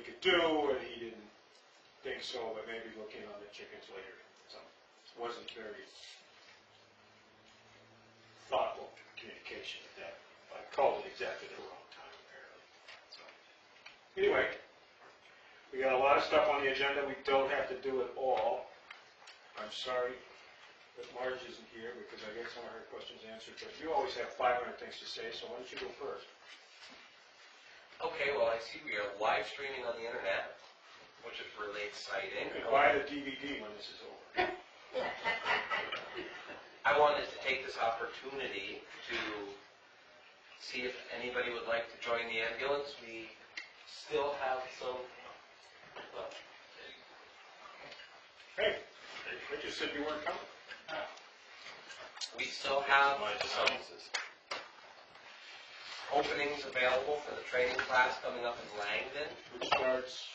could do, and he didn't think so, but maybe look in on the chickens later. So it wasn't very thoughtful communication at that. I called it exactly the wrong time, apparently. So, anyway, we got a lot of stuff on the agenda. We don't have to do it all. I'm sorry that Marge isn't here because I get some of her questions answered, but you always have 500 things to say, so why don't you go first? Okay, well, I see we are live streaming on the internet, which is really exciting. You can buy the DVD when this is over. I wanted to take this opportunity to see if anybody would like to join the ambulance. We still have some... Hey, I just said you weren't coming. We still have some openings available for the training class coming up in Langdon. Which starts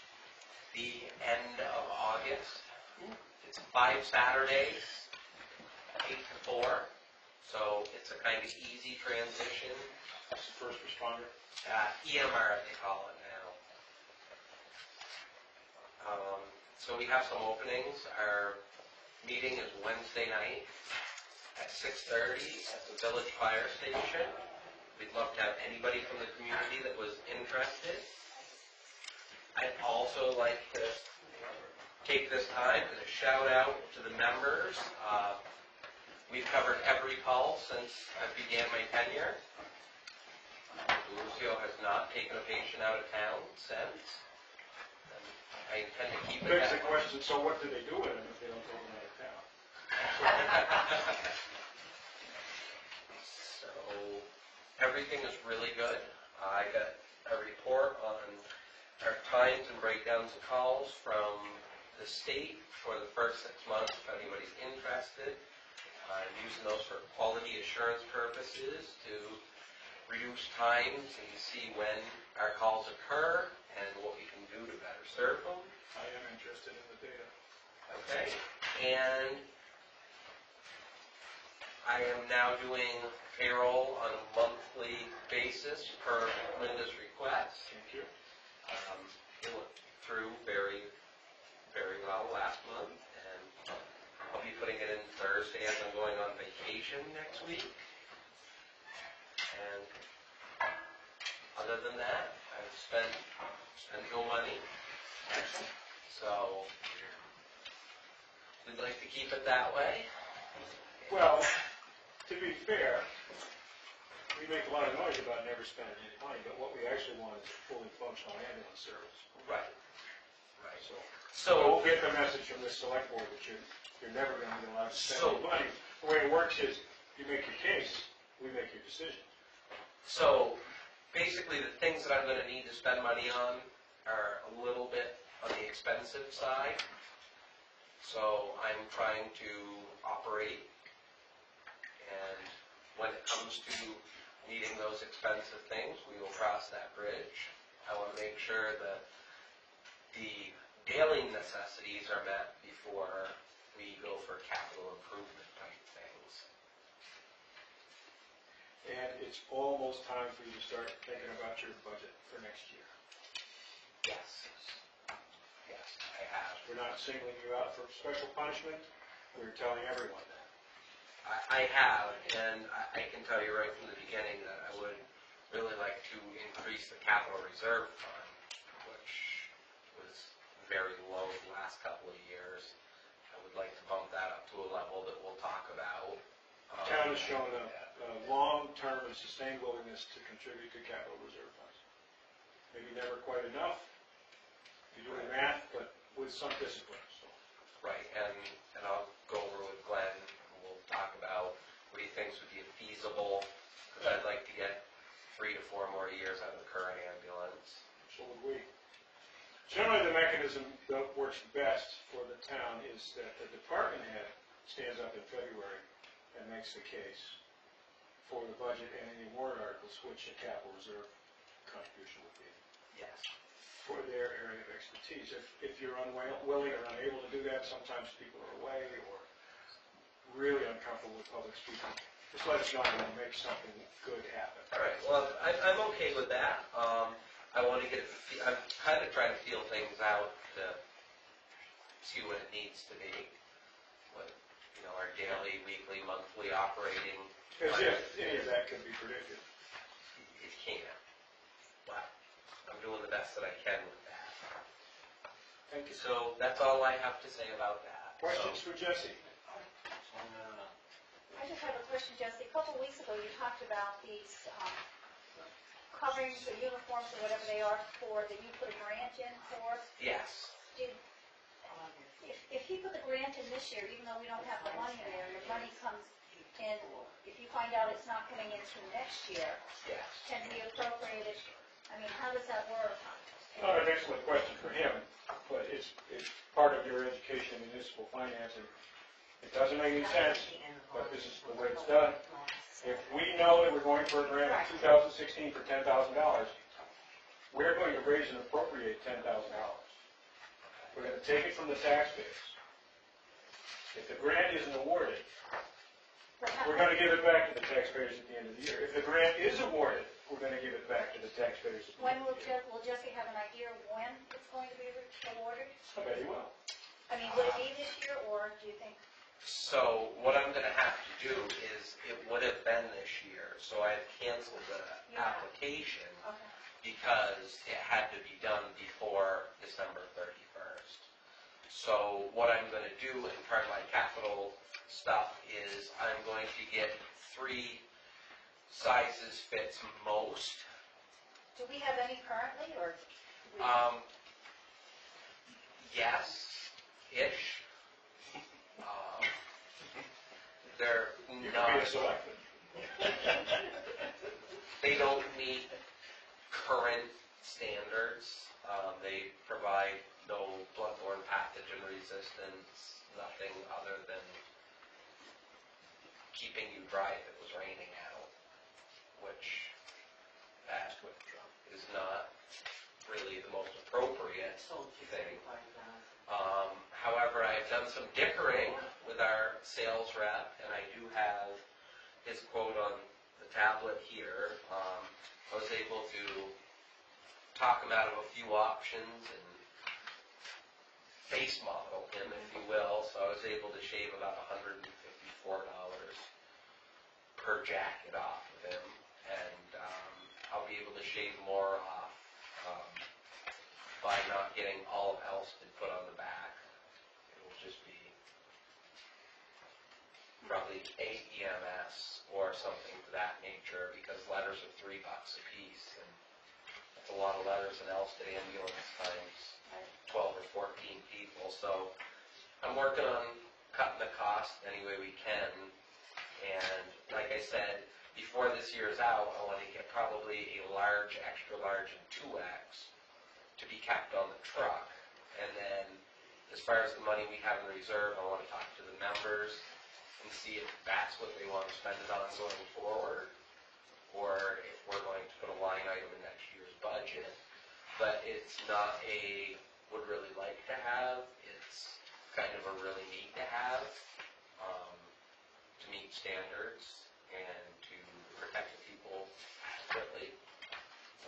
the end of August. It's 5 Saturdays, 8 to 4. So it's a kind of easy transition. That's the first responder. EMR, they call it now. So we have some openings. Our meeting is Wednesday night at 6:30 at the Village Fire Station. We'd love to have anybody from the community that was interested. I'd also like to take this time to shout out to the members. We've covered every call since I began my tenure. Lucio has not taken a patient out of town since. And I intend to keep it Begs that the way. question, so what do they do with them if they don't take them out of town? So everything is really good. I got a report on our times and breakdowns of calls from the state for the first 6 months if anybody's interested. I'm using those for quality assurance purposes to reduce times and see when our calls occur and what we can do to better serve them. I am interested in the data. Okay, and I am now doing payroll on a monthly basis per Linda's request. Thank you. It went through very, very well last month, and I'll be putting it in Thursday as I'm going on vacation next week. And other than that, I've spent no money. So we'd like to keep it that way. Well, to be fair, we make a lot of noise about never spending any money, but what we actually want is a fully functional ambulance service. Right. Right. So don't get the message from the select board that you're never going to be allowed to spend any money. The way it works is you make your case, we make your decision. So basically the things that I'm going to need to spend money on are a little bit on the expensive side. So I'm trying to operate, and when it comes to needing those expensive things, we will cross that bridge. I want to make sure that the daily necessities are met before we go for capital improvement type things. And it's almost time for you to start thinking about your budget for next year. Yes. Yes, I have. We're not singling you out for special punishment. We're telling everyone that. I have, and I can tell you right from the beginning that I would really like to increase the capital reserve fund, which was very low the last couple of years. I would like to bump that up to a level that we'll talk about. The town has shown a long-term and sustained willingness to contribute to capital reserve funds. Maybe never quite enough, if you do the math, but with some discipline. So. Right, and I'll go over with Glenn, and we'll talk about what he thinks would be feasible, because I'd like to get 3 to 4 more years out of the current ambulance. So would we. Generally, the mechanism that works best for the town is that the department head stands up in February and makes the case for the budget and any warrant articles which a capital reserve contribution would be. Yes. For their area of expertise. If you're unwilling or unable to do that, sometimes people are away or really uncomfortable with public speaking. Just let us know and we'll make something good happen. All right. Well, I'm okay with that. I want to I'm kind of trying to feel things out to see what it needs to be. What, our daily, weekly, monthly operating. Because if any of that can be predicted. It can't. But I'm doing the best that I can with that. Thank you. So that's all I have to say about that. Questions for Jesse? I just have a question, Jesse. A couple of weeks ago, you talked about these coverings or uniforms or whatever they are that you put a grant in for. Yes. If he put the grant in this year, even though we don't have the money in there, and the money comes in, if you find out it's not coming in till next year, Yes. can we appropriate it? I mean, how does that work? Not an excellent question for him, but it's part of your education in municipal finance, and it doesn't make any sense, but this is the way it's done. If we know that we're going for a grant in 2016 for $10,000, we're going to raise and appropriate $10,000. We're going to take it from the taxpayers. If the grant isn't awarded, we're going to give it back to the taxpayers at the end of the year. If the grant is awarded, we're going to give it back to the taxpayers at the When end of the year. will Jesse have an idea when it's going to be awarded? I bet he will. I mean, would it be this year, or do you think? So what I'm going to have to do is, it would have been this year, so I canceled the application Okay. because it had to be done before December 31st. So what I'm going to do in part of my capital stuff is I'm going to get 3 sizes fits most. Do we have any currently, or? Yes-ish. They're You not, can be a selectman. they don't meet current standards. They provide no bloodborne pathogen resistance, nothing other than keeping you dry if it was raining out, which that is not really the most appropriate thing. However, I've done some dickering with our sales rep, and I do have his quote on the tablet here. I was able to talk him out of a few options and face model him, if you will. So I was able to shave about $154 per jacket off of him, and I'll be able to shave more off by not getting all of Alstead put on the back. It will just be probably AEMS or something to that nature, because letters are $3 a piece, and that's a lot of letters in Alstead ambulance times 12 or 14 people. So I'm working on cutting the cost any way we can, and like I said, before this year is out, I want to get probably a large, extra large, and 2X to be kept on the truck. And then as far as the money we have in reserve, I want to talk to the members and see if that's what they want to spend it on going forward, or if we're going to put a line item in next year's budget. But it's not a would really like to have, it's kind of a really need to have, to meet standards and to protect the people adequately.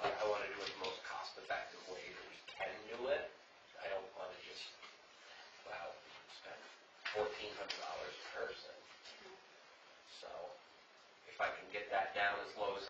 But I want to do it the most cost-effective way that we can do it. I don't want to just, spend $1,400 a person. So if I can get that down as low as